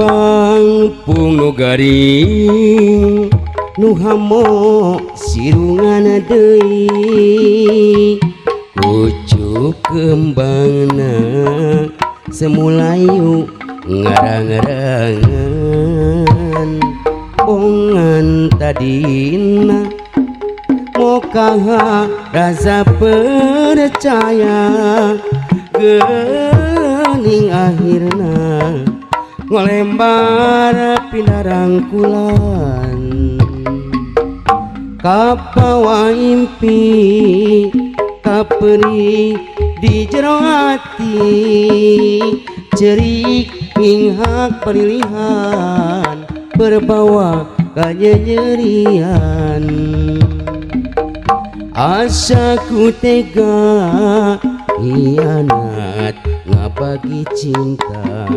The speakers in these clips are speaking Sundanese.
Pangpung nu garing nu hamo sirungan deui pucuk kembangna semulayu ngarang-ngarangan bongan tadina mokaha rasa percaya geuning akhirna ngolembar pindah rangkulan kapawa impi kaperi di jero hati cerik minghak perilihan berbawa kanyerian asaku tega hianat ngabagi cinta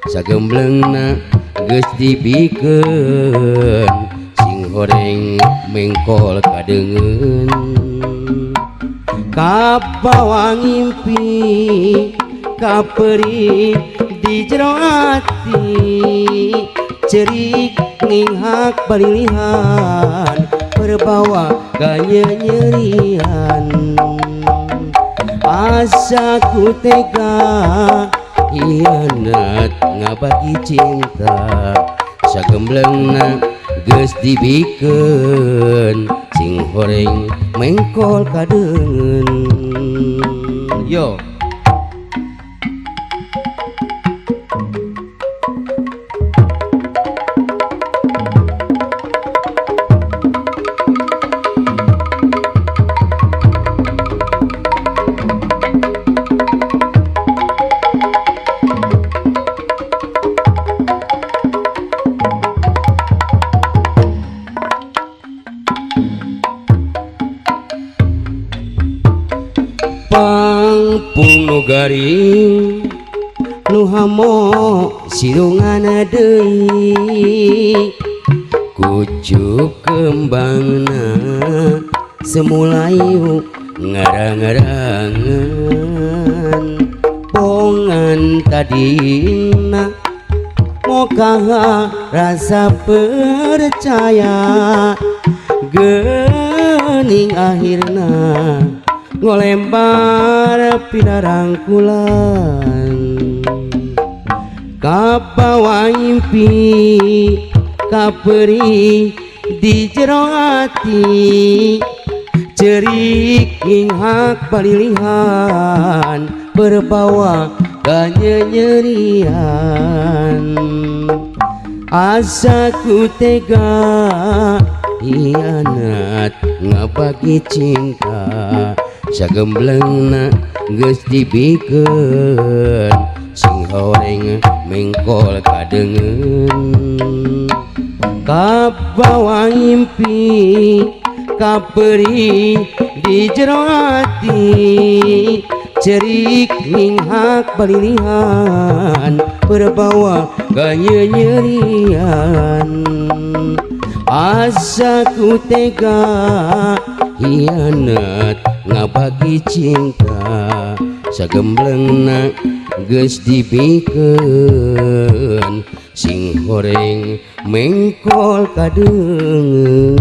sagemblengna geus dibikeun sing horeng mengkol kadengeun kapawa ngimpi kaperi di jero ati cerik nginghak balilihan berbawa gaya nyerian asaku tega hianat ngabagi cinta sagemblengna geus dibikeun sing horeng mengkol kadengeun yo pangpung nu garing nu hamo sirungan deui kucuk kembangna semulayu ngarang-ngarangan bongan tadina mokaha rasa percaya geuning akhirna ngolembar pindah rangkulan kapawa impi kaperi di jero ati cerik inghak palilihan berbawa kanyerian asaku tega hianat ngabagi cinta sagemblengna geus dibikeun sing horeng mengkol kadengeun kapawa impi kaperi di jero ati cerik minghak balilihan berbawa gaya nyerian asaku tega hianat ngabagi cinta sagemblengna geus dibikeun sing horeng mengkol kadengeun